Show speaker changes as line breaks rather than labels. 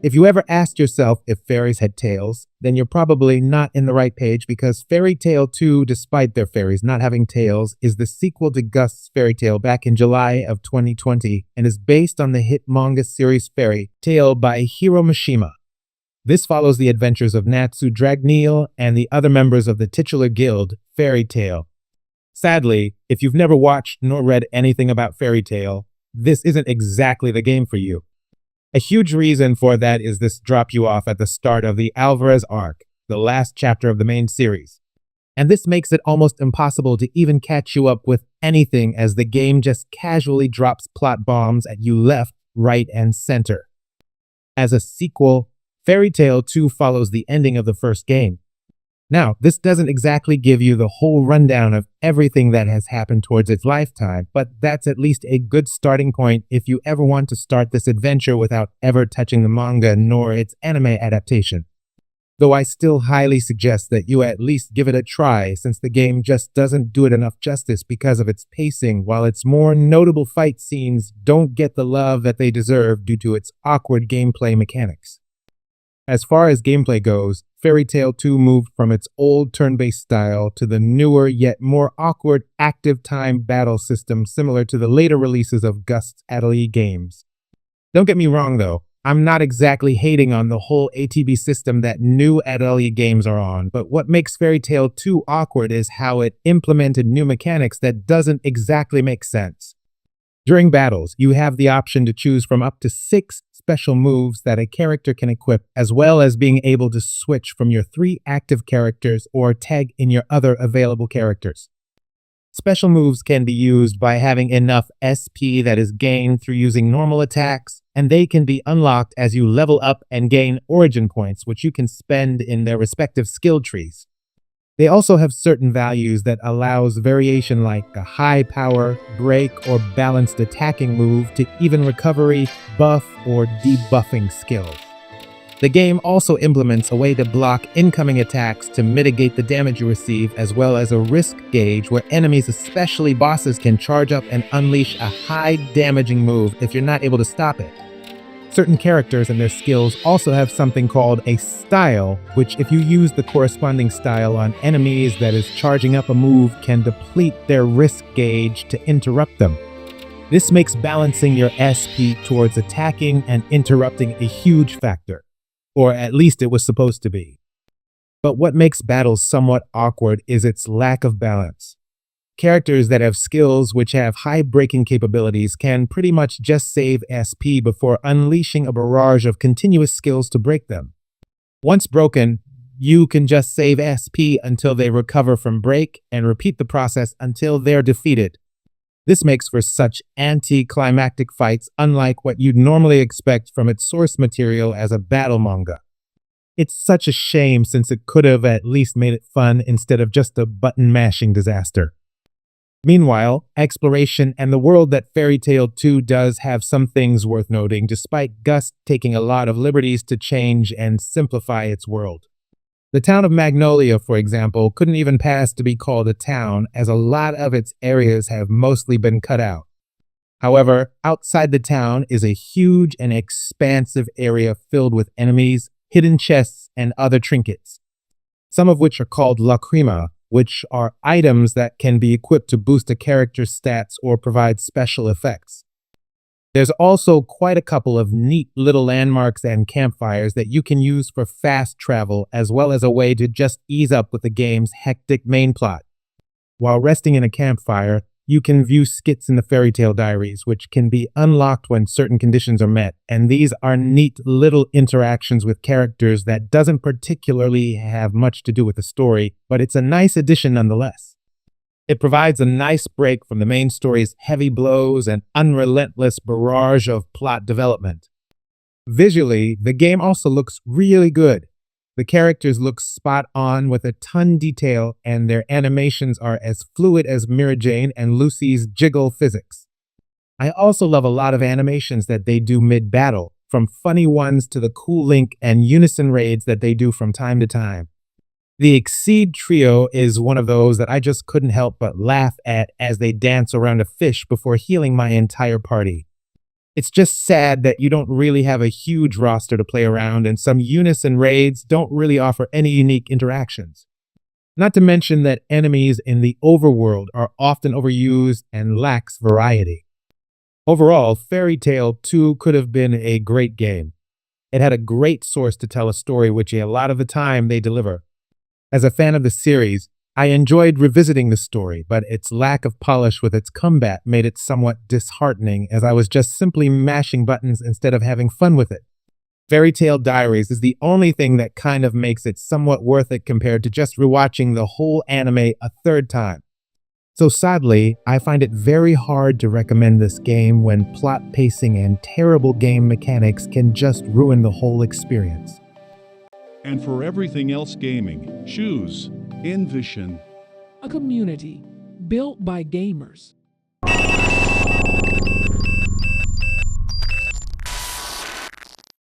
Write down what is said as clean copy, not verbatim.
If you ever asked yourself if fairies had tails, then you're probably not in the right page because Fairy Tail 2, despite their fairies not having tails, is the sequel to Gust's Fairy Tail back in July of 2020 and is based on the hit manga series Fairy Tail by Hiro Mishima. This follows the adventures of Natsu Dragneel and the other members of the titular guild, Fairy Tail. Sadly, if you've never watched nor read anything about Fairy Tail, this isn't exactly the game for you. A huge reason for that is this drop you off at the start of the Alvarez arc, the last chapter of the main series. And this makes it almost impossible to even catch you up with anything as the game just casually drops plot bombs at you left, right, and center. As a sequel, Fairy Tail 2 follows the ending of the first game. Now, this doesn't exactly give you the whole rundown of everything that has happened towards its lifetime, but that's at least a good starting point if you ever want to start this adventure without ever touching the manga nor its anime adaptation. Though I still highly suggest that you at least give it a try since the game just doesn't do it enough justice because of its pacing, while its more notable fight scenes don't get the love that they deserve due to its awkward gameplay mechanics. As far as gameplay goes, Fairy Tail 2 moved from its old turn-based style to the newer yet more awkward active time battle system similar to the later releases of Gust's Atelier games. Don't get me wrong though, I'm not exactly hating on the whole ATB system that new Atelier games are on, but what makes Fairy Tail 2 awkward is how it implemented new mechanics that doesn't exactly make sense. During battles, you have the option to choose from up to 6 special moves that a character can equip, as well as being able to switch from your 3 active characters or tag in your other available characters. Special moves can be used by having enough SP that is gained through using normal attacks, and they can be unlocked as you level up and gain origin points, which you can spend in their respective skill trees. They also have certain values that allows variation like a high power, break, or balanced attacking move to even recovery, buff, or debuffing skills. The game also implements a way to block incoming attacks to mitigate the damage you receive, as well as a risk gauge where enemies, especially bosses, can charge up and unleash a high damaging move if you're not able to stop it. Certain characters and their skills also have something called a style, which if you use the corresponding style on enemies that is charging up a move can deplete their risk gauge to interrupt them. This makes balancing your SP towards attacking and interrupting a huge factor, or at least it was supposed to be. But what makes battles somewhat awkward is its lack of balance. Characters that have skills which have high breaking capabilities can pretty much just save SP before unleashing a barrage of continuous skills to break them. Once broken, you can just save SP until they recover from break and repeat the process until they're defeated. This makes for such anticlimactic fights unlike what you'd normally expect from its source material as a battle manga. It's such a shame since it could have at least made it fun instead of just a button-mashing disaster. Meanwhile, exploration and the world that Fairy Tail 2 does have some things worth noting, despite Gust taking a lot of liberties to change and simplify its world. The town of Magnolia, for example, couldn't even pass to be called a town, as a lot of its areas have mostly been cut out. However, outside the town is a huge and expansive area filled with enemies, hidden chests, and other trinkets, some of which are called Lacrima, which are items that can be equipped to boost a character's stats or provide special effects. There's also quite a couple of neat little landmarks and campfires that you can use for fast travel, as well as a way to just ease up with the game's hectic main plot. While resting in a campfire, you can view skits in the Fairy Tail Diaries, which can be unlocked when certain conditions are met, and these are neat little interactions with characters that doesn't particularly have much to do with the story, but it's a nice addition nonetheless. It provides a nice break from the main story's heavy blows and unrelentless barrage of plot development. Visually, the game also looks really good. The characters look spot on with a ton detail, and their animations are as fluid as Mira Jane and Lucy's jiggle physics. I also love a lot of animations that they do mid-battle, from funny ones to the cool Link and Unison raids that they do from time to time. The Exceed trio is one of those that I just couldn't help but laugh at as they dance around a fish before healing my entire party. It's just sad that you don't really have a huge roster to play around, and some unison raids don't really offer any unique interactions. Not to mention that enemies in the overworld are often overused and lacks variety. Overall, Fairy Tail 2 could have been a great game. It had a great source to tell a story, which a lot of the time they deliver. As a fan of the series, I enjoyed revisiting the story, but its lack of polish with its combat made it somewhat disheartening, as I was just simply mashing buttons instead of having fun with it. Fairy Tail Diaries is the only thing that kind of makes it somewhat worth it compared to just rewatching the whole anime a third time. So sadly, I find it very hard to recommend this game when plot pacing and terrible game mechanics can just ruin the whole experience.
And for everything else gaming, choose Envision.
A community built by gamers.